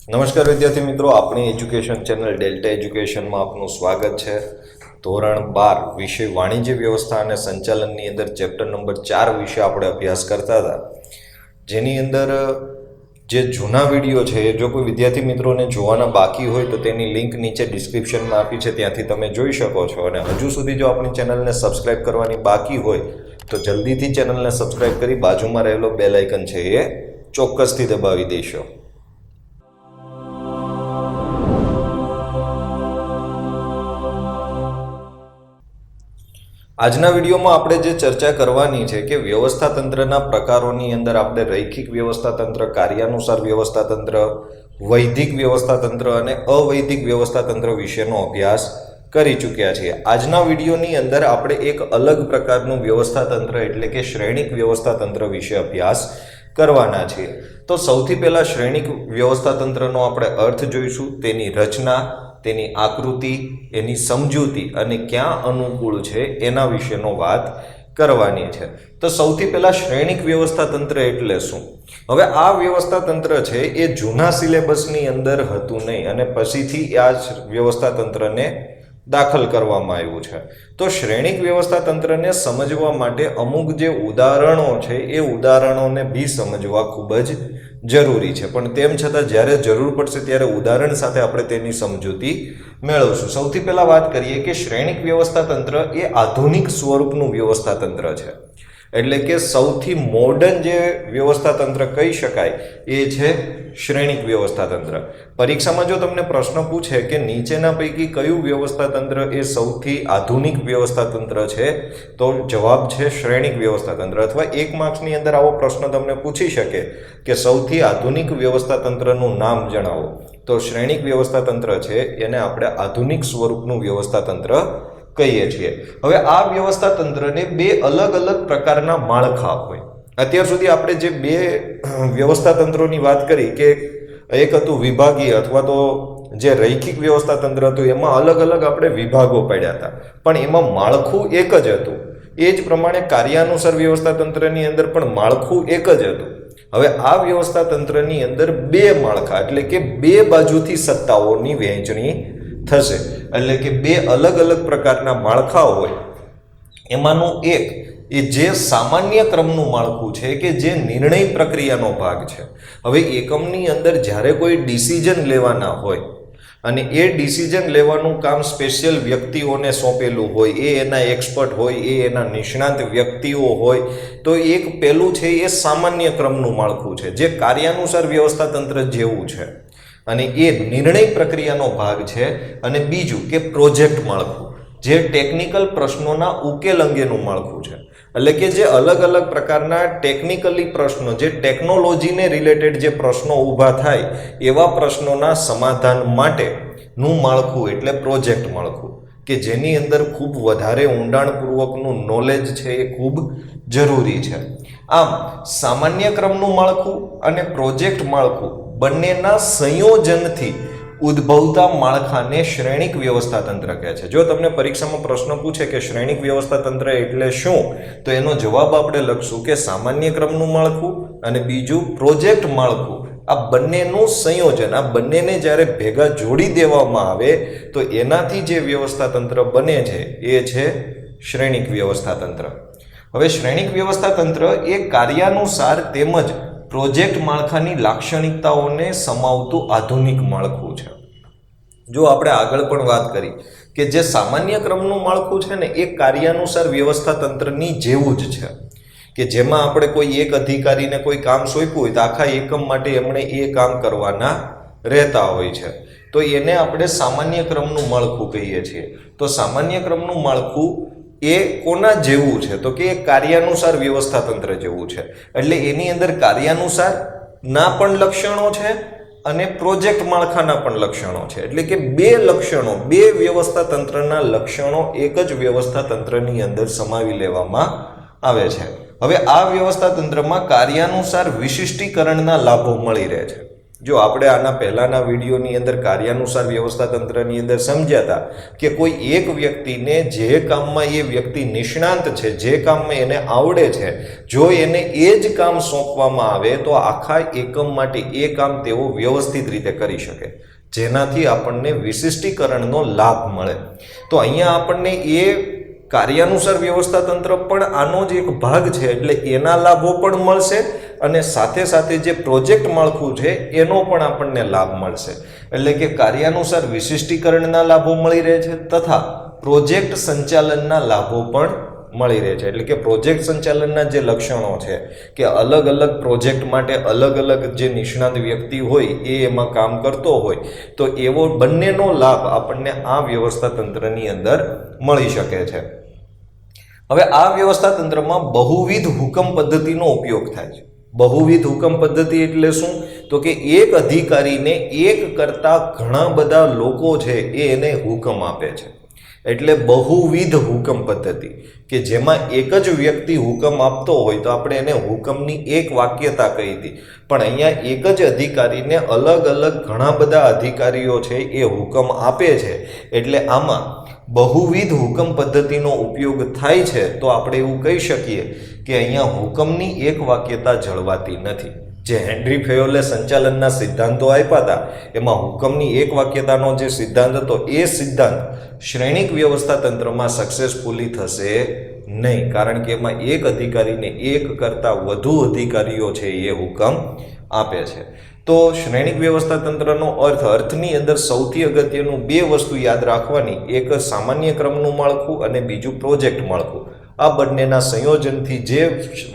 નમસ્કાર વિદ્યાર્થી મિત્રો, આપણી એજ્યુકેશન ચેનલ ડેલ્ટા એજ્યુકેશનમાં આપનું સ્વાગત છે। ધોરણ 12 વિષય વાણિજ્ય વ્યવસ્થા અને સંચાલનની અંદર ચેપ્ટર નંબર 4 વિશે આપણે અભ્યાસ કરતા હતા, જેની અંદર જે જૂના વિડીયો છે એ જો કોઈ વિદ્યાર્થી મિત્રોને જોવાના બાકી હોય તો તેની લિંક નીચે ડિસ્ક્રિપ્શનમાં આપી છે, ત્યાંથી તમે જોઈ શકો છો। અને હજુ સુધી જો આપણી ચેનલને સબસ્ક્રાઇબ કરવાની બાકી હોય તો જલ્દીથી ચેનલને સબસ્ક્રાઇબ કરી બાજુમાં રહેલો બેલ આઇકન છે એ ચોક્કસથી દબાવી દેશો। આજના વિડીયોમાં આપણે જે ચર્ચા કરવાની છે કે વ્યવસ્થા તંત્રના પ્રકારોની અંદર આપણે રૈખિક વ્યવસ્થા તંત્ર, કાર્યાનુસાર વ્યવસ્થા તંત્ર, વૈધિક વ્યવસ્થા તંત્ર અને અવૈધિક વ્યવસ્થા તંત્ર વિશેનો અભ્યાસ કરી ચૂક્યા છીએ। આજના વિડીયોની અંદર આપણે એક અલગ પ્રકારનું વ્યવસ્થા તંત્ર એટલે કે શ્રેણિક વ્યવસ્થા તંત્ર વિશે અભ્યાસ કરવાના છીએ। તો સૌથી પહેલા શ્રેણિક વ્યવસ્થા તંત્રનો આપણે અર્થ જોઈશું, તેની રચના, તેની આકૃતિ, એની સમજૂતી અને ક્યાં અનુકૂળ છે એના વિશેનો વાત કરવાની છે। તો સૌથી પહેલા શ્રેણિક વ્યવસ્થા તંત્ર એટલે શું? હવે આ વ્યવસ્થા તંત્ર છે એ જૂના સિલેબસની અંદર હતું નહીં અને પછીથી આ વ્યવસ્થા તંત્રને દાખલ કરવામાં આવ્યું છે। તો શ્રેણિક વ્યવસ્થા તંત્રને સમજવા માટે અમુક જે ઉદાહરણો છે એ ઉદાહરણોને બી સમજવા ખૂબ જ જરૂરી છે, પણ તેમ છતાં જ્યારે જરૂર પડશે ત્યારે ઉદાહરણ સાથે આપણે તેની સમજૂતી મેળવશું। સૌથી પહેલા વાત કરીએ કે શ્રેણિક વ્યવસ્થા તંત્ર એ આધુનિક સ્વરૂપનું વ્યવસ્થા તંત્ર છે, એટલે કે સૌથી મોડર્ન જે વ્યવસ્થા તંત્ર કહી શકાય એ છે શ્રેણિક વ્યવસ્થા તંત્ર। પરીક્ષામાં જો તમને પ્રશ્ન પૂછે કે નીચેના પૈકી કયું વ્યવસ્થા તંત્ર એ સૌથી આધુનિક વ્યવસ્થા તંત્ર છે, તો જવાબ છે શ્રેણિક વ્યવસ્થા તંત્ર। અથવા 1 માર્ક્સની અંદર આવો પ્રશ્ન તમને પૂછી શકે કે સૌથી આધુનિક વ્યવસ્થા તંત્રનું નામ જણાવો, તો શ્રેણિક વ્યવસ્થા તંત્ર છે એને આપણે આધુનિક સ્વરૂપનું વ્યવસ્થા તંત્ર કહીએ છીએ। હવે આ વ્યવસ્થા તંત્રને બે અલગ અલગ પ્રકારના માળખા હોય। અત્યાર સુધી આપણે જે બે વ્યવસ્થા તંત્રોની વાત કરી કે એક હતું વિભાગીય અથવા તો જે રૈખિક વ્યવસ્થા તંત્ર હતું એમાં અલગ અલગ આપણે વિભાગો પાડ્યા હતા, પણ એમાં માળખું એક જ હતું। એ જ પ્રમાણે કાર્યાનુસાર વ્યવસ્થા તંત્રની અંદર પણ માળખું એક જ હતું। હવે આ વ્યવસ્થા તંત્રની અંદર બે માળખા એટલે કે બે બાજુથી સત્તાઓની વહેંચણી થશે, એટલે કે બે અલગ અલગ પ્રકારના માળખા હોય। એમાંનું એક એ જે સામાન્ય ક્રમનું માળખું છે કે જે નિર્ણય પ્રક્રિયાનો ભાગ છે। હવે એકમની અંદર જ્યારે કોઈ ડિસિઝન લેવાના હોય અને એ ડિસિઝન લેવાનું કામ સ્પેશિયલ વ્યક્તિઓને સોંપેલું હોય, એ એના એક્સપર્ટ હોય, એ એના નિષ્ણાંત વ્યક્તિઓ હોય, તો એક પહેલું છે એ સામાન્ય ક્રમનું માળખું છે જે કાર્યાનુસાર વ્યવસ્થા તંત્ર જેવું છે અને એ નિર્ણય પ્રક્રિયાનો ભાગ છે। અને બીજું કે પ્રોજેક્ટ માળખું જે ટેકનિકલ પ્રશ્નોના ઉકેલ અંગેનું માળખું છે, એટલે કે જે અલગ અલગ પ્રકારના ટેકનિકલી પ્રશ્નો, જે ટેકનોલોજીને રિલેટેડ જે પ્રશ્નો ઊભા થાય એવા પ્રશ્નોના સમાધાન માટેનું માળખું એટલે પ્રોજેક્ટ માળખું, કે જેની અંદર ખૂબ વધારે ઊંડાણપૂર્વકનું નોલેજ છે એ ખૂબ જરૂરી છે। આમ સામાન્ય ક્રમનું માળખું અને પ્રોજેક્ટ માળખું બંનેના સંયોજનથી ઉદ્ભવતા માળખાને શ્રેણિક વ્યવસ્થા તંત્ર કહે છે। જો તમને પરીક્ષામાં પ્રશ્ન પૂછે કે શ્રેણિક વ્યવસ્થા તંત્ર એટલે શું, તો એનો જવાબ આપણે લખશું કે સામાન્ય ક્રમનું માળખું અને બીજું પ્રોજેક્ટ માળખું, આ બંનેનું સંયોજન, આ બંનેને જ્યારે ભેગા જોડી દેવામાં આવે તો એનાથી જે વ્યવસ્થા તંત્ર બને છે એ છે શ્રેણિક વ્યવસ્થા તંત્ર। હવે શ્રેણિક વ્યવસ્થા તંત્ર એ કાર્યાનુસાર તેમજ પ્રોજેક્ટ માળખાની લાક્ષણિકતાઓને સમાવતું આધુનિક માળખું છે। જો આપણે આગળ પણ વાત કરી કે જે સામાન્ય ક્રમનું માળખું છે ને એ કાર્યાનુસાર વ્યવસ્થા તંત્રની જેવું જ છે, કે જેમાં આપણે કોઈ એક અધિકારીને કોઈ કામ સોંપ્યું હોય તો આખા એકમ માટે એમણે એ કામ કરવાના રહેતા હોય છે, તો એને આપણે સામાન્ય ક્રમનું માળખું કહીએ છીએ। તો સામાન્ય ક્રમનું માળખું એ કોના જેવું છે, તો કે એ કાર્યાનુસાર વ્યવસ્થા તંત્ર જેવું છે, એટલે એની અંદર કાર્યાનુસાર ના પણ લક્ષણો છે અને પ્રોજેક્ટ માળખાના પણ લક્ષણો છે, એટલે કે બે લક્ષણો, બે વ્યવસ્થા તંત્રના લક્ષણો એક જ વ્યવસ્થા તંત્રની અંદર સમાવી લેવામાં આવે છે। હવે આ વ્યવસ્થા તંત્રમાં કાર્યાનુસાર વિશિષ્ટીકરણના લાભો મળી રહે છે, જો આપણે આના પહેલાના વિડીયોની અંદર કાર્યાનુસાર વ્યવસ્થા તંત્રની અંદર સમજ્યા હતા કે કોઈ એક વ્યક્તિને જે કામમાં એ વ્યક્તિ નિષ્ણાંત છે, જે કામમાં એને આવડે છે, જો એને એ જ કામ સોંપવામાં આવે તો આખા એકમ માટે એ કામ તેઓ વ્યવસ્થિત રીતે કરી શકે, જેનાથી આપણને વિશિષ્ટીકરણનો લાભ મળે. તો અહીંયા આપણને એ કાર્યાનુસાર વ્યવસ્થા તંત્ર પણ આનો જ એક ભાગ છે, એટલે એના લાભો પણ મળશે અને સાથે સાથે જે પ્રોજેક્ટ માળખું છે એનો પણ આપણને લાભ મળશે. એટલે કે કાર્યાનુસાર વિશિષ્ટીકરણના લાભો મળી રહે છે તથા પ્રોજેક્ટ સંચાલનના લાભો પણ મળી રહે છે. એટલે કે પ્રોજેક્ટ સંચાલનના જે લક્ષણો છે કે અલગ અલગ પ્રોજેક્ટ માટે અલગ અલગ જે નિષ્ણાત વ્યક્તિ હોય એ એમાં કામ કરતો હોય, તો એવો બંનેનો લાભ આપણને આ વ્યવસ્થા તંત્રની અંદર મળી શકે છે. હવે આ વ્યવસ્થા તંત્રમાં બહુવિધ હુકમ પદ્ધતિનો ઉપયોગ થાય છે. બહુવિધ હુકમ પદ્ધતિ એટલે શું? તો કે એક અધિકારીને એક કરતા ઘણા બધા લોકો છે એ એને હુકમ આપે છે, એટલે બહુવિધ હુકમ પદ્ધતિ, કે જેમાં એક જ વ્યક્તિ હુકમ આપતો હોય તો આપણે એને હુકમની એક વાક્યતા કહી હતી, પણ અહીંયા એક જ અધિકારીને અલગ અલગ ઘણા બધા અધિકારીઓ છે એ હુકમ આપે છે, એટલે આમાં બહુવિધ હુકમ પદ્ધતિનો ઉપયોગ થાય છે. તો આપણે એવું કહી શકીએ કે અહીંયા હુકમની એક વાક્યતા જળવાતી નથી. જે હેનરી ફેયોલે સંચાલનના સિદ્ધાંતો આપ્યા હતા એમાં હુકમની એક વાક્યતાનો જે સિદ્ધાંત હતો એ સિદ્ધાંત શ્રેણિક વ્યવસ્થા તંત્રમાં સક્સેસફુલી થશે નહીં, કારણ કે એમાં એક અધિકારીને એક કરતાં વધુ અધિકારીઓ છે એ હુકમ આપે છે. તો શ્રેણિક વ્યવસ્થા તંત્રનો અર્થની અંદર સૌથી અગત્યનું બે વસ્તુ યાદ રાખવાની, એક સામાન્ય ક્રમનું માળખું અને બીજું પ્રોજેક્ટ માળખું. આ બંનેના સંયોજનથી જે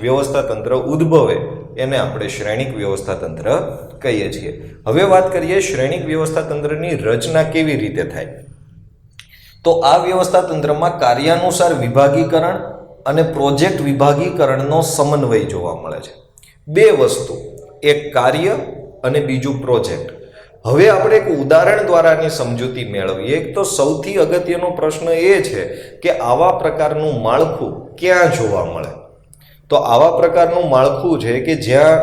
વ્યવસ્થા તંત્ર ઉદ્ભવે એને આપણે શ્રેણિક વ્યવસ્થા તંત્ર કહીએ છીએ. હવે વાત કરીએ શ્રેણિક વ્યવસ્થા તંત્રની રચના કેવી રીતે થાય. તો આ વ્યવસ્થા તંત્રમાં કાર્યાનુસાર વિભાગીકરણ અને પ્રોજેક્ટ વિભાગીકરણનો સમન્વય જોવા મળે છે. બે વસ્તુ, એક કાર્ય અને બીજું પ્રોજેક્ટ. હવે આપણે એક ઉદાહરણ દ્વારાની સમજૂતી મેળવીએ. એક તો સૌથી અગત્યનો પ્રશ્ન એ છે કે આવા પ્રકારનું માળખું ક્યાં જોવા મળે. તો આવા પ્રકારનું માળખું છે કે જ્યાં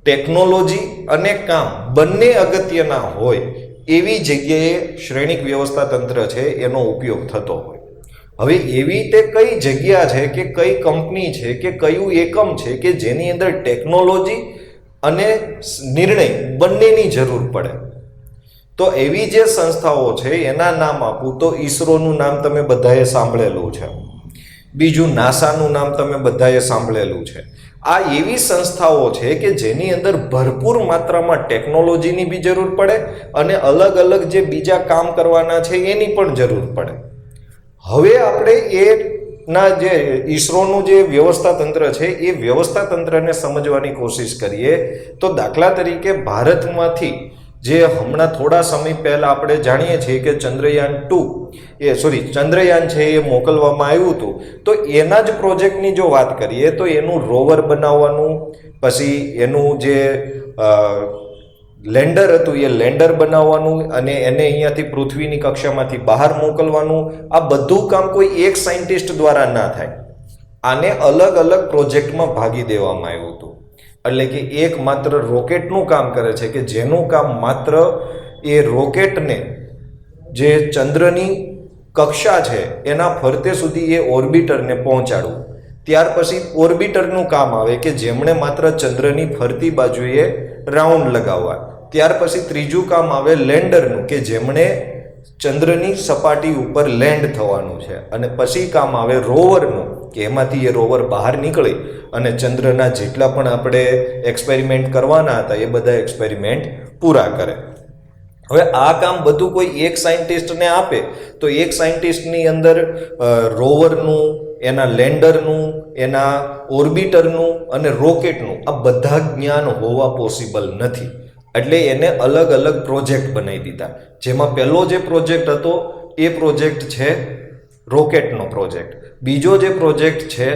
ટેકનોલોજી અને કામ બંને અગત્યના હોય એવી જગ્યાએ શ્રેણિક વ્યવસ્થા તંત્ર છે એનો ઉપયોગ થતો હોય. હવે એવી તે કઈ જગ્યા છે કે કઈ કંપની છે કે કયું એકમ છે કે જેની અંદર ટેકનોલોજી અને નિર્ણય બંનેની જરૂર પડે. તો એવી જે સંસ્થાઓ છે એના નામ આપું તો ઈસરોનું નામ તમે બધાએ સાંભળેલું છે, બીજું નાસાનું નામ તમે બધાએ સાંભળેલું છે. આ એવી સંસ્થાઓ છે કે જેની અંદર ભરપૂર માત્રામાં ટેકનોલોજીની બી જરૂર પડે અને અલગ અલગ જે બીજા કામ કરવાના છે એની પણ જરૂર પડે. હવે આપણે એના જે ઈસરોનું જે વ્યવસ્થા તંત્ર છે એ વ્યવસ્થા તંત્રને સમજવાની કોશિશ કરીએ તો દાખલા તરીકે ભારતમાંથી જે હમણાં થોડા સમય પહેલા આપણે જાણીએ છીએ કે ચંદ્રયાન છે એ મોકલવામાં આવ્યું હતું, તો એના જ પ્રોજેક્ટની જો વાત કરીએ તો એનું રોવર બનાવવાનું, પછી એનું જે લેન્ડર હતું એ લેન્ડર બનાવવાનું અને એને અહીંયાથી પૃથ્વીની કક્ષામાંથી બહાર મોકલવાનું, આ બધું કામ કોઈ એક સાયન્ટિસ્ટ દ્વારા ના થાય. આને અલગ અલગ પ્રોજેક્ટમાં ભાગી દેવામાં આવ્યું હતું. એટલે કે એક માત્ર રોકેટનું કામ કરે છે કે જેનું કામ માત્ર એ રોકેટને જે ચંદ્રની કક્ષા છે એના ફરતે સુધી એ ઓર્બિટરને પહોંચાડવું. ત્યાર પછી ઓર્બિટરનું કામ આવે કે જેમણે માત્ર ચંદ્રની ફરતી બાજુએ રાઉન્ડ લગાવવા. ત્યાર પછી ત્રીજું કામ આવે લેન્ડરનું કે જેમણે ચંદ્રની સપાટી ઉપર લેન્ડ થવાનું છે. અને પછી કામ આવે રોવરનું કે એમાંથી એ રોવર બહાર નીકળી અને ચંદ્રના જેટલા પણ આપણે એક્સપેરિમેન્ટ કરવાના હતા એ બધા એક્સપેરિમેન્ટ પૂરા કરે. હવે આ કામ બધું કોઈ એક સાયન્ટિસ્ટને આપે તો એક સાયન્ટિસ્ટની અંદર રોવરનું, એના લેન્ડરનું, એના ઓર્બિટરનું અને રોકેટનું આ બધા જ્ઞાન હોવા પોસિબલ નથી. એટલે એને અલગ અલગ પ્રોજેક્ટ બનાવી દીધા. જેમાં પહેલો જે પ્રોજેક્ટ હતો એ પ્રોજેક્ટ છે રોકેટનો પ્રોજેક્ટ, બીજો જે પ્રોજેક્ટ છે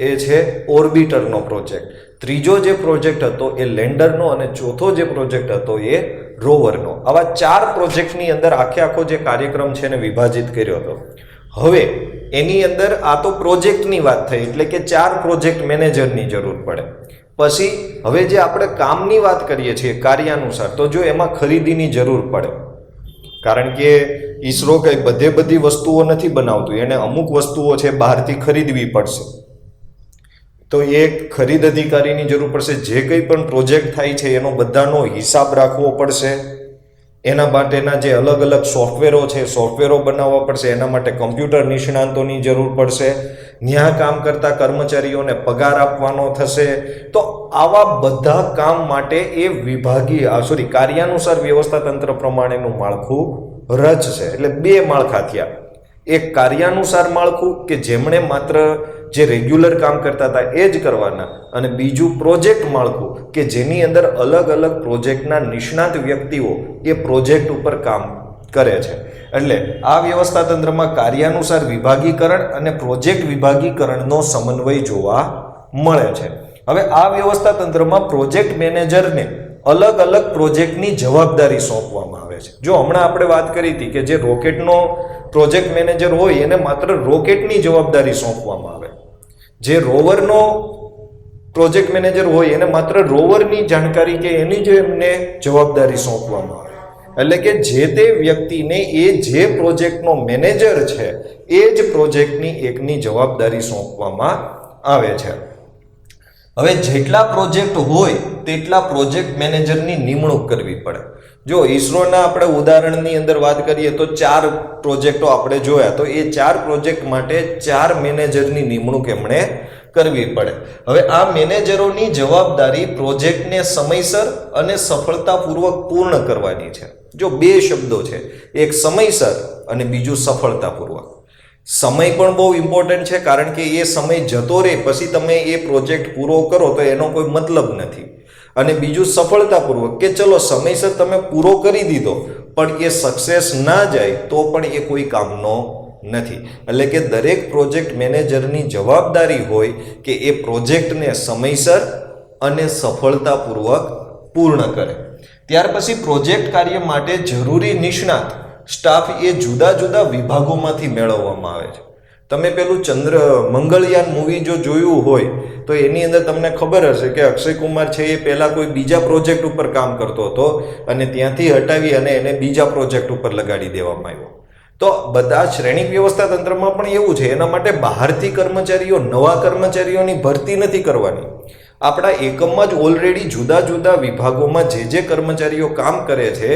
એ છે ઓર્બિટરનો પ્રોજેક્ટ, ત્રીજો જે પ્રોજેક્ટ હતો એ લેન્ડરનો અને ચોથો જે પ્રોજેક્ટ હતો એ રોવરનો. આવા 4 પ્રોજેક્ટની અંદર આખો જે કાર્યક્રમ છે એને વિભાજિત કર્યો હતો. હવે એની અંદર આ તો પ્રોજેક્ટની વાત થઈ, એટલે કે 4 પ્રોજેક્ટ મેનેજરની જરૂર પડે. પછી હવે જે આપણે કામની વાત કરીએ છીએ કાર્યાનુસાર, તો જો એમાં ખરીદીની જરૂર પડે, કારણ કે ઈસરો કઈ બધી વસ્તુઓ નથી બનાવતું, એને અમુક વસ્તુઓ છે બહારથી ખરીદવી પડશે, તો એ ખરીદ અધિકારીની જરૂર પડશે. જે કંઈ પણ પ્રોજેક્ટ થાય છે એનો બધાનો હિસાબ રાખવો પડશે. એના માટેના જે અલગ અલગ સોફ્ટવેરો છે, સોફ્ટવેરો બનાવવા પડશે. એના માટે કમ્પ્યુટર નિષ્ણાંતોની જરૂર પડશે. ત્યાં કામ કરતા કર્મચારીઓને પગાર આપવાનો થશે. તો આવા બધા કામ માટે એ કાર્યાનુસાર વ્યવસ્થા તંત્ર પ્રમાણેનું માળખું રચશે. એટલે બે માળખા થયા. એક કાર્યાનુસાર માળખું કે જેમણે માત્ર જે રેગ્યુલર કામ કરતા હતા એ જ કરવાના, અને બીજું પ્રોજેક્ટ માળખું કે જેની અંદર અલગ અલગ પ્રોજેક્ટના નિષ્ણાત વ્યક્તિઓ એ પ્રોજેક્ટ ઉપર કામ કરે છે. એટલે આ વ્યવસ્થા તંત્રમાં કાર્યાનુસાર વિભાગીકરણ અને પ્રોજેક્ટ વિભાગીકરણનો સમન્વય જોવા મળે છે. હવે આ વ્યવસ્થા તંત્રમાં પ્રોજેક્ટ મેનેજરને અલગ અલગ પ્રોજેક્ટની જવાબદારી સોંપવામાં આવે છે. જો હમણાં આપણે વાત કરી હતી કે જે રોકેટનો પ્રોજેક્ટ મેનેજર હોય એને માત્ર રોકેટની જવાબદારી સોંપવામાં આવે, જે રોવરનો પ્રોજેક્ટ મેનેજર હોય એને માત્ર રોવરની જાણકારી કે એની જે એમને જવાબદારી સોંપવામાં આવે. એટલે કે જે તે વ્યક્તિને એ જે પ્રોજેક્ટનો મેનેજર છે એ જ પ્રોજેક્ટની એકની જવાબદારી સોંપવામાં આવે છે. હવે જેટલા પ્રોજેક્ટ હોય તેટલા પ્રોજેક્ટ મેનેજરની નિમણૂક કરવી પડે. જો ઈસરોના આપણે ઉદાહરણની અંદર વાત કરીએ તો 4 પ્રોજેક્ટો આપણે જોયા, તો એ 4 પ્રોજેક્ટ માટે 4 મેનેજરની નિમણૂક એમણે કરવી પડે. હવે આ મેનેજરોની જવાબદારી પ્રોજેક્ટને સમયસર અને સફળતાપૂર્વક પૂર્ણ કરવાની છે. જો બે શબ્દો છે, એક સમયસર અને બીજું સફળતાપૂર્વક. સમય પણ બહુ ઇમ્પોર્ટન્ટ છે, કારણ કે એ સમય જતો રહે પછી તમે એ પ્રોજેક્ટ પૂરો કરો તો એનો કોઈ મતલબ નથી. અને બીજું સફળતાપૂર્વક, કે ચલો સમયસર તમે પૂરો કરી દીધો પણ એ સક્સેસ ના જાય તો પણ એ કોઈ કામનો નથી. એટલે કે દરેક પ્રોજેક્ટ મેનેજરની જવાબદારી હોય કે એ પ્રોજેક્ટને સમયસર અને સફળતાપૂર્વક પૂર્ણ કરે. ત્યાર પછી પ્રોજેક્ટ કાર્ય માટે જરૂરી નિષ્ણાત સ્ટાફ એ જુદા જુદા વિભાગોમાંથી મેળવવામાં આવે છે. તમે પેલું મંગળયાન મૂવી જો જોયું હોય તો એની અંદર તમને ખબર હશે કે અક્ષય કુમાર છે એ પહેલા કોઈ બીજા પ્રોજેક્ટ ઉપર કામ કરતો હતો અને ત્યાંથી હટાવી અને એને બીજા પ્રોજેક્ટ ઉપર લગાડી દેવામાં આવ્યો. તો બધા શ્રેણિક વ્યવસ્થા તંત્રમાં પણ એવું છે. એના માટે બહારથી કર્મચારીઓ, નવા કર્મચારીઓની ભરતી નથી કરવાની. આપણા એકમમાં જ ઓલરેડી જુદા જુદા વિભાગોમાં જે કર્મચારીઓ કામ કરે છે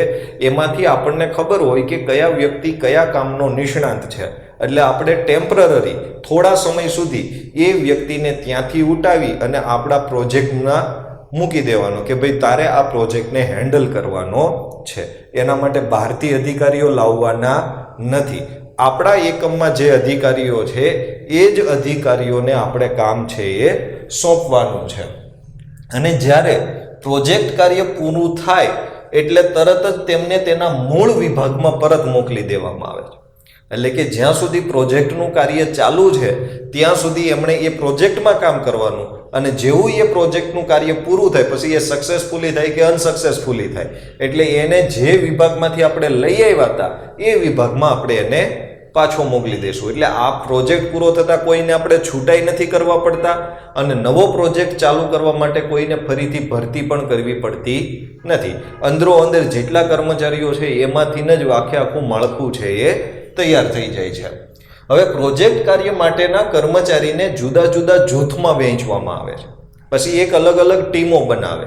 એમાંથી આપણને ખબર હોય કે કયા વ્યક્તિ કયા કામનો નિષ્ણાંત છે. એટલે આપણે ટેમ્પરરી થોડા સમય સુધી એ વ્યક્તિને ત્યાંથી ઉઠાવી અને આપણા પ્રોજેક્ટમાં મૂકી દેવાનો કે ભાઈ તારે આ પ્રોજેક્ટને હેન્ડલ કરવાનો છે. એના માટે બહારથી અધિકારીઓ લાવવાના નથી. આપણા એકમમાં જે અધિકારીઓ છે એ જ અધિકારીઓને આપણે કામ છે એ સોંપવાનું છે. અને જ્યારે પ્રોજેક્ટ કાર્ય પૂરું થાય એટલે તરત જ તેમને તેના મૂળ વિભાગમાં પરત મોકલી દેવામાં આવે છે. એટલે કે જ્યાં સુધી પ્રોજેક્ટનું કાર્ય ચાલુ છે ત્યાં સુધી એમણે એ પ્રોજેક્ટમાં કામ કરવાનું, અને જેવું એ પ્રોજેક્ટનું કાર્ય પૂરું થાય પછી એ સક્સેસફુલી થાય કે અનસક્સેસફુલી થાય એટલે એને જે વિભાગમાંથી આપણે લઈ આવ્યા હતા એ વિભાગમાં આપણે એને પાછો મોકલી દેશું. એટલે આ પ્રોજેક્ટ પૂરો થતાં કોઈને આપણે છૂટાઈ નથી કરવા પડતા, અને નવો પ્રોજેક્ટ ચાલુ કરવા માટે કોઈને ફરીથી ભરતી પણ કરવી પડતી નથી. અંદરો અંદર જેટલા કર્મચારીઓ છે એમાંથી જ આખું માળખું છે એ તૈયાર થઈ જાય છે. હવે પ્રોજેક્ટ કાર્ય માટેના કર્મચારીને જુદા જુદા જૂથમાં વહેંચવામાં આવે છે. પછી એક અલગ અલગ ટીમો બનાવે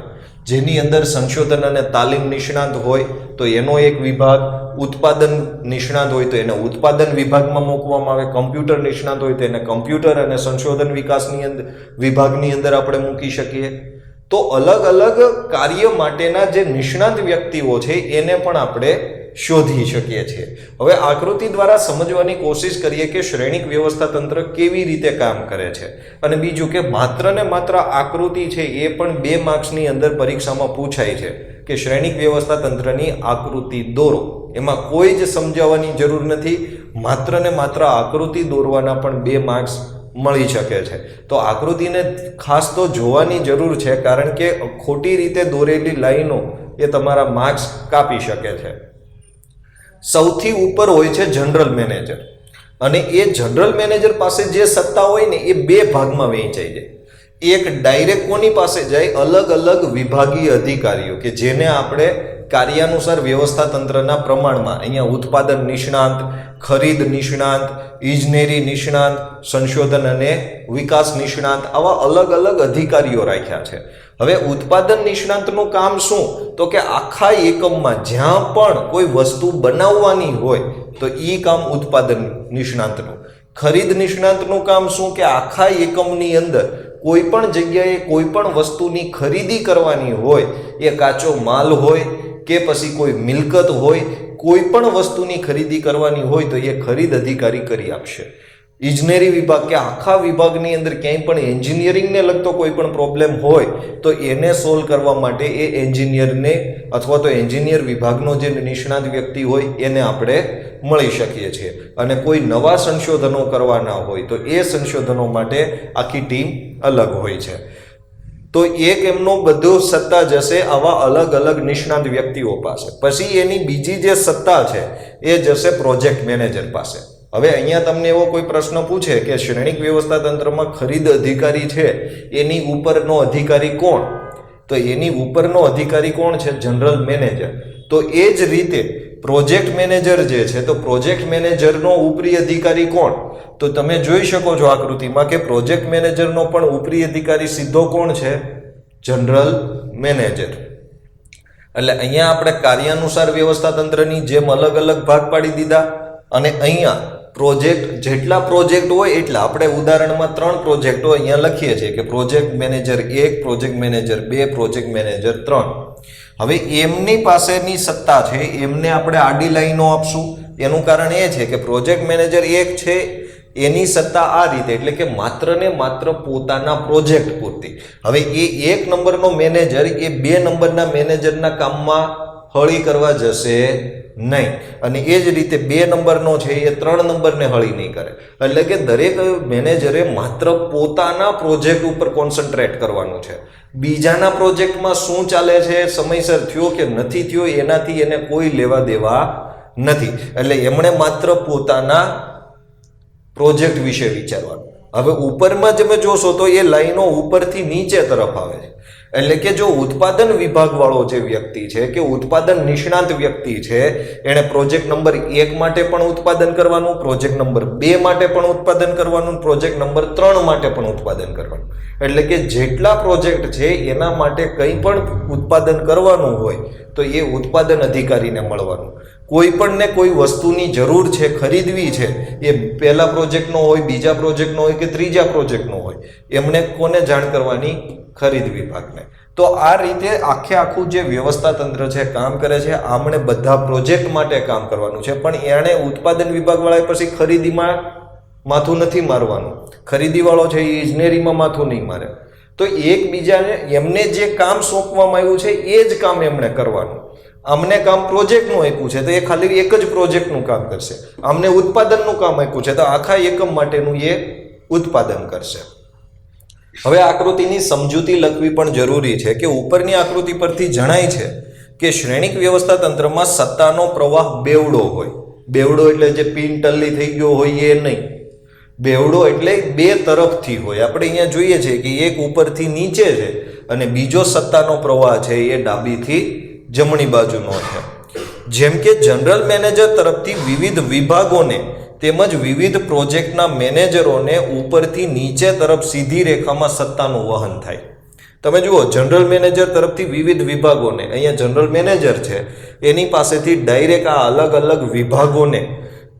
જેની અંદર સંશોધન અને તાલીમ નિષ્ણાંત હોય તો એનો એક વિભાગ, ઉત્પાદન નિષ્ણાંત હોય તો એને ઉત્પાદન વિભાગમાં મૂકવામાં આવે, કમ્પ્યુટર નિષ્ણાંત હોય તો એને કમ્પ્યુટર અને સંશોધન વિકાસની અંદર વિભાગની અંદર આપણે મૂકી શકીએ. તો અલગ અલગ કાર્ય માટેના જે નિષ્ણાંત વ્યક્તિઓ છે એને પણ આપણે શોધી શકીએ છીએ. હવે આકૃતિ દ્વારા સમજવાની કોશિશ કરીએ કે શ્રેણિક વ્યવસ્થા તંત્ર કેવી રીતે કામ કરે છે. અને બીજું કે માત્ર ને માત્ર આકૃતિ છે એ પણ 2 માર્ક્સની અંદર પરીક્ષામાં પૂછાય છે કે શ્રેણિક વ્યવસ્થા તંત્રની આકૃતિ દોરો. એમાં કોઈ જ સમજાવવાની જરૂર નથી, માત્ર ને માત્ર આકૃતિ દોરવાના પણ 2 માર્ક્સ મળી શકે છે. તો આકૃતિને ખાસ તો જોવાની જરૂર છે, કારણ કે ખોટી રીતે દોરેલી લાઈનો એ તમારા માર્ક્સ કાપી શકે છે. સૌથી ઉપર હોય છે જનરલ મેનેજર, અને એ જનરલ મેનેજર પાસે જે સત્તા હોય ને એ 2 ભાગમાં વહેંચાઈ જાય. એક ડાયરેક્ટ કોની પાસે જાય? અલગ અલગ વિભાગીય અધિકારીઓ કે જેને આપણે કાર્યાનુસાર વ્યવસ્થા તંત્રના પ્રમાણમાં અહીંયા ઉત્પાદન નિષ્ણાંત, ખરીદ નિષ્ણાંત, ઇજનેરી નિષ્ણાંત, સંશોધન અને વિકાસ નિષ્ણાંત, આવા અલગ અલગ અધિકારીઓ રાખ્યા છે. હવે ઉત્પાદન નિષ્ણાંતનું કામ શું? તો કે આખા એકમમાં જ્યાં પણ કોઈ વસ્તુ બનાવવાની હોય તો એ કામ ઉત્પાદન નિષ્ણાંતનું. ખરીદ નિષ્ણાંતનું કામ શું? કે આખા એકમની અંદર કોઈ પણ જગ્યાએ કોઈ પણ વસ્તુની ખરીદી કરવાની હોય, એ કાચો માલ હોય કે પછી કોઈ મિલકત હોય, કોઈ પણ વસ્તુની ખરીદી કરવાની હોય તો એ ખરીદ અધિકારી કરી આપશે. ઇજનેરી વિભાગ કે આખા વિભાગની અંદર ક્યાંય પણ એન્જિનિયરિંગને લગતો કોઈ પણ પ્રોબ્લેમ હોય તો એને સોલ્વ કરવા માટે એ એન્જિનિયરને અથવા તો એન્જિનિયર વિભાગનો જે નિષ્ણાત વ્યક્તિ હોય એને આપણે મળી શકીએ છીએ. અને કોઈ નવા સંશોધનો કરવાના હોય તો એ સંશોધનો માટે આખી ટીમ અલગ હોય છે. તો એક એમનો બધો સત્તા જશે આવા અલગ અલગ નિષ્ણાત વ્યક્તિઓ પાસે. પછી એની બીજી જે સત્તા છે એ જશે પ્રોજેક્ટ મેનેજર પાસે. હવે અહીંયા તમને એવો કોઈ પ્રશ્ન પૂછે કે શ્રેણિક વ્યવસ્થા તંત્રમાં ખરીદ અધિકારી છે, એની ઉપરનો અધિકારી કોણ? તો એની ઉપરનો અધિકારી કોણ છે? General manager. તો એ જ રીતે પ્રોજેક્ટ મેનેજર જે છે તો પ્રોજેક્ટ મેનેજરનો ઉપરી અધિકારી કોણ? તો તમે જોઈ શકો છો આકૃતિમાં કે પ્રોજેક્ટ મેનેજરનો પણ ઉપરી અધિકારી સીધો કોણ છે? General manager. એટલે અહીંયા આપણે કાર્યાનુસાર વ્યવસ્થા તંત્રની જેમ અલગ અલગ ભાગ પાડી દીધા અને અહીંયા પ્રોજેક્ટ જેટલા પ્રોજેક્ટ હોય એટલા આપણે ઉદાહરણમાં 3 પ્રોજેક્ટો અહીંયા લખીએ છીએ કે project manager 1, project manager 2, project manager 3. હવે એમની પાસેની સત્તા છે એમને આપણે આડી લાઈનો આપશું. એનું કારણ એ છે કે પ્રોજેક્ટ મેનેજર 1 છે એની સત્તા આ રીતે, એટલે કે માત્ર ને માત્ર પોતાના પ્રોજેક્ટ પૂરતી. હવે એ 1 નંબરનો મેનેજર એ 2 નંબરના મેનેજરના કામમાં હળી કરવા જશે નહીં, અને એ જ રીતે 2 નંબરનો છે એ 3 નંબરને હળી નહીં કરે. એટલે કે દરેક મેનેજરે માત્ર પોતાના પ્રોજેક્ટ ઉપર કોન્સન્ટ્રેટ કરવાનું છે. બીજાના પ્રોજેક્ટમાં શું ચાલે છે, સમયસર થયો કે નથી થયો, એનાથી એને કોઈ લેવા દેવા નથી. એટલે એમણે માત્ર પોતાના પ્રોજેક્ટ વિશે વિચારવાનું. હવે ઉપરમાં તમે જોશો તો એ લાઈનો ઉપરથી નીચે તરફ આવે છે. એટલે કે જો ઉત્પાદન વિભાગ વાળો જે વ્યક્તિ છે કે ઉત્પાદન નિષ્ણાંત વ્યક્તિ છે, એણે પ્રોજેક્ટ નંબર 1 માટે પણ ઉત્પાદન કરવાનું, પ્રોજેક્ટ નંબર 2 માટે પણ ઉત્પાદન કરવાનું, પ્રોજેક્ટ નંબર 3 માટે પણ ઉત્પાદન કરવાનું. એટલે કે જેટલા પ્રોજેક્ટ છે એના માટે કંઈ પણ ઉત્પાદન કરવાનું હોય તો એ ઉત્પાદન અધિકારીને મળવાનું. કોઈ પણ ને કોઈ વસ્તુની જરૂર છે, ખરીદવી છે, એ પહેલા પ્રોજેક્ટનો હોય, બીજા પ્રોજેક્ટનો હોય કે ત્રીજા પ્રોજેક્ટનો હોય, એમણે કોને જાણ કરવાની? ખરીદ વિભાગને. તો આ રીતે આખે આખું જે વ્યવસ્થા તંત્ર છે કામ કરે છે. આમણે બધા પ્રોજેક્ટ માટે કામ કરવાનું છે, પણ એણે ઉત્પાદન વિભાગ વાળાએ પછી ખરીદીમાં માથું નથી મારવાનું. ખરીદી વાળો છે એ ઇજનેરીમાં માથું નહીં મારે. તો એકબીજાને એમને જે કામ સોંપવામાં આવ્યું છે એ જ કામ એમણે કરવાનું. અમને કામ પ્રોજેક્ટનું આપ્યું છે તો એ ખાલી એક જ પ્રોજેક્ટનું કામ કરશે. અમને ઉત્પાદનનું કામ આપ્યું છે તો આખા એકમ માટેનું એ ઉત્પાદન કરશે. હવે આકૃતિની સમજૂતી લખવી પણ જરૂરી છે કે ઉપરની આકૃતિ પરથી જણાય છે કે શ્રેણિક વ્યવસ્થા તંત્રમાં સત્તાનો પ્રવાહ બેવડો હોય. બેવડો એટલે જે પિન ટલ્લી થઈ ગયો હોય એ નહીં. બેવડો એટલે 2 તરફથી હોય. આપણે અહીંયા જોઈએ છે કે એક ઉપરથી નીચે છે અને બીજો સત્તાનો પ્રવાહ છે એ ડાબીથી જમણી બાજુનો છે. જેમ કે જનરલ મેનેજર તરફથી વિવિધ વિભાગોને તેમજ વિવિધ પ્રોજેક્ટના મેનેજરોને ઉપરથી નીચે તરફ સીધી રેખામાં સત્તાનું વહન થાય. તમે જુઓ, જનરલ મેનેજર તરફથી વિવિધ વિભાગોને, અહીંયા જનરલ મેનેજર છે એની પાસેથી ડાયરેક્ટ આ અલગ અલગ વિભાગોને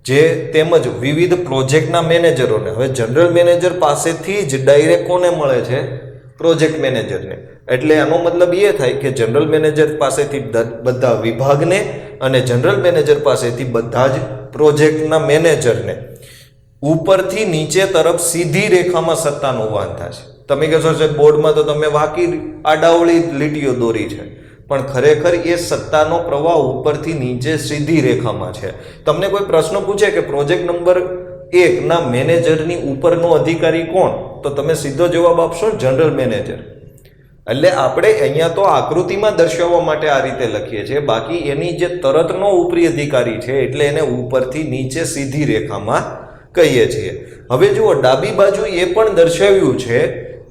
જે તેમજ વિવિધ પ્રોજેક્ટના મેનેજરોને, હવે જનરલ મેનેજર પાસેથી જ ડાયરેક્ટ કોને મળે છે? પ્રોજેક્ટ મેનેજરને. એટલે આનો મતલબ એ થાય કે જનરલ મેનેજર પાસેથી બધા વિભાગને અને જનરલ મેનેજર પાસેથી બધા જ પ્રોજેક્ટના મેનેજરને ઉપરથી નીચે તરફ સીધી રેખામાં સત્તાનું વહન થશે. તમે કહેશો સાહેબ બોર્ડમાં તો તમે વાકી આડાવળી લીટીઓ દોરી છે, પણ ખરેખર એ સત્તાનો પ્રવાહ ઉપરથી નીચે સીધી રેખામાં છે. તમને કોઈ પ્રશ્ન પૂછે કે પ્રોજેક્ટ નંબર 1 ના મેનેજરની ઉપરનો અધિકારી કોણ, તો તમે સીધો જવાબ આપશો જનરલ મેનેજર. એટલે આપણે અહીંયા તો આકૃતિમાં દર્શાવવા માટે આ રીતે લખીએ છીએ, બાકી એની જે તરતનો ઉપરી અધિકારી છે એટલે એને ઉપરથી નીચે સીધી રેખામાં કહીએ છીએ. હવે જુઓ, ડાબી બાજુ એ પણ દર્શાવ્યું છે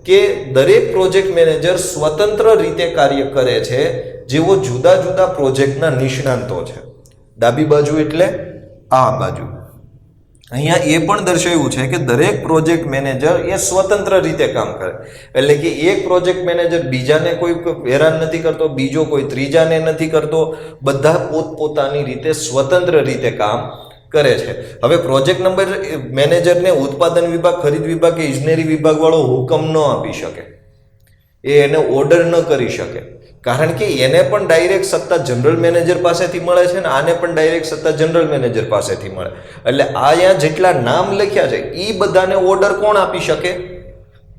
કે દરેક પ્રોજેક્ટ મેનેજર સ્વતંત્ર રીતે કાર્ય કરે છે, જેઓ જુદા જુદા પ્રોજેક્ટના નિષ્ણાંતો છે. ડાબી બાજુ એટલે આ બાજુ. અહીંયા એ પણ દર્શાવ્યું છે કે દરેક પ્રોજેક્ટ મેનેજર એ સ્વતંત્ર રીતે કામ કરે, એટલે કે એક પ્રોજેક્ટ મેનેજર બીજાને કોઈ હેરાન નથી કરતો, બીજો કોઈ ત્રીજાને નથી કરતો, બધા પોતપોતાની રીતે સ્વતંત્ર રીતે કામ કરે છે. હવે પ્રોજેક્ટ નંબર મેનેજરને ઉત્પાદન વિભાગ, ખરીદ વિભાગ કે ઇજનેરી વિભાગ વાળો હુકમ ન આપી શકે, એને ઓર્ડર ન કરી શકે, કારણ કે એને પણ ડાયરેક્ટ સત્તા જનરલ મેનેજર પાસેથી મળે છે ને આને પણ ડાયરેક્ટ સત્તા જનરલ મેનેજર પાસેથી મળે. એટલે અહીંયા જેટલા નામ લખ્યા છે એ બધાને ઓર્ડર કોણ આપી શકે?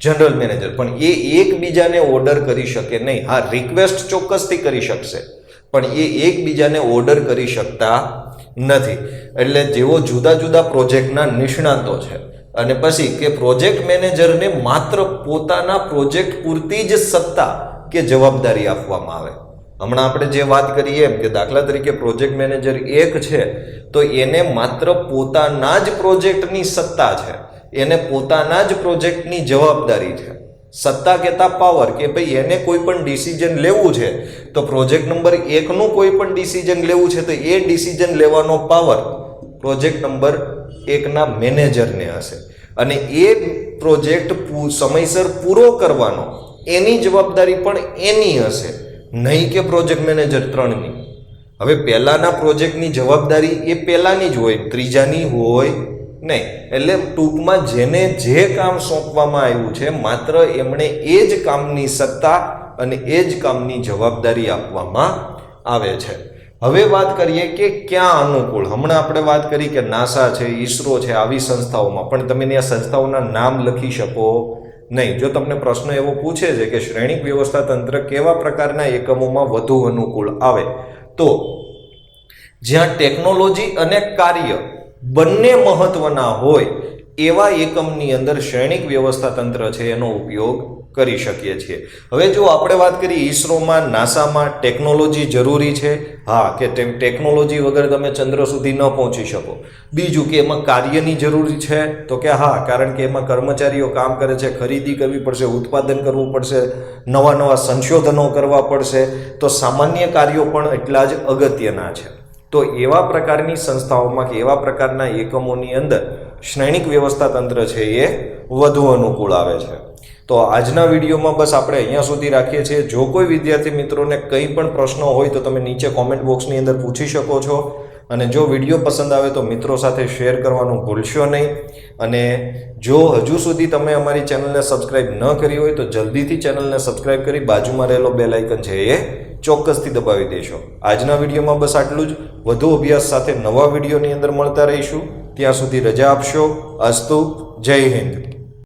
General manager. પણ એ એકબીજાને ઓર્ડર કરી શકે નહીં. હા, રિક્વેસ્ટ ચોક્કસથી કરી શકશે, પણ એ એકબીજાને ઓર્ડર કરી શકતા નથી. એટલે જેઓ જુદા જુદા પ્રોજેક્ટના નિષ્ણાતો છે, અને પછી કે પ્રોજેક્ટ મેનેજરને માત્ર પોતાના પ્રોજેક્ટ પૂરતી જ સત્તા કે જવાબદારી આપવામાં આવે. હમણાં આપણે જે વાત કરીએ એમ કે દાખલા તરીકે પ્રોજેક્ટ મેનેજર એક છે તો એને માત્ર પોતાના જ પ્રોજેક્ટની સત્તા છે, એને પોતાના જ પ્રોજેક્ટની જવાબદારી છે. સત્તા કહેતા પાવર, કે ભાઈ એને કોઈ પણ ડિસિઝન લેવું છે તો પ્રોજેક્ટ નંબર 1 નું કોઈ પણ ડિસિઝન લેવું છે તો એ ડિસિઝન લેવાનો પાવર પ્રોજેક્ટ નંબર 1 ના મેનેજરને હશે, અને એ પ્રોજેક્ટ સમયસર પૂરો કરવાનો એની જવાબદારી પણ એની હશે, નહીં કે પ્રોજેક્ટ મેનેજર 3ની. હવે પહેલાના પ્રોજેક્ટની જવાબદારી એ પહેલાની જ હોય, ત્રીજાની હોય નહીં. એટલે ટૂંકમાં જેને જે કામ સોંપવામાં આવ્યું છે માત્ર એમણે એ જ કામની સત્તા અને એ જ કામની જવાબદારી આપવામાં આવે છે. હવે વાત કરીએ કે ક્યાં અનુકૂળ. હમણાં આપણે વાત કરી કે નાસા છે, ઈસરો છે, આવી સંસ્થાઓમાં પણ તમે ત્યાં સંસ્થાઓના નામ લખી શકો નહીં. જો તમને પ્રશ્ન એવો પૂછે છે કે શ્રેણિક વ્યવસ્થા તંત્ર કેવા પ્રકારના એકમોમાં વધુ અનુકૂળ આવે, તો જ્યાં ટેકનોલોજી અને કાર્ય બંને મહત્વના હોય એવા એકમની અંદર શ્રેણિક વ્યવસ્થા તંત્ર છે એનો ઉપયોગ કરી શકીએ છીએ. હવે જો આપણે વાત કરીએ ઈસરોમાં, નાસામાં ટેકનોલોજી જરૂરી છે. હા, કે ટેકનોલોજી વગર તમે ચંદ્ર સુધી ન પહોંચી શકો. બીજું કે એમાં કાર્યની જરૂરી છે, તો કે હા, કારણ કે એમાં કર્મચારીઓ કામ કરે છે, ખરીદી કરવી પડશે, ઉત્પાદન કરવું પડશે, નવા નવા સંશોધનો કરવા પડશે, તો સામાન્ય કાર્યો પણ એટલા જ અગત્યના છે. તો એવા પ્રકારની સંસ્થાઓમાં કે એવા પ્રકારના એકમોની અંદર શ્રેણિક વ્યવસ્થા તંત્ર છે એ વધુ અનુકૂળ આવે છે. તો આજના વિડીયોમાં બસ આપણે અહીંયા સુધી રાખીએ છીએ. જો કોઈ વિદ્યાર્થી મિત્રોને કંઈ પણ પ્રશ્નો હોય તો તમે નીચે કોમેન્ટ બોક્સની અંદર પૂછી શકો છો, અને જો વિડીયો પસંદ આવે તો મિત્રો સાથે શેર કરવાનું ભૂલશો નહીં. અને જો હજુ સુધી તમે અમારી ચેનલને સબસ્ક્રાઇબ ન કરી હોય તો જલ્દીથી ચેનલને સબસ્ક્રાઇબ કરી બાજુમાં રહેલો બેલ આઇકન છે એ ચોક્કસથી દબાવી દેશો. આજના વિડીયોમાં બસ આટલું જ. વધુ અભ્યાસ સાથે નવા વિડીયોની અંદર મળતા રહીશું. ત્યાં સુધી રજા આપશો. અસ્તુ. જય હિન્દ.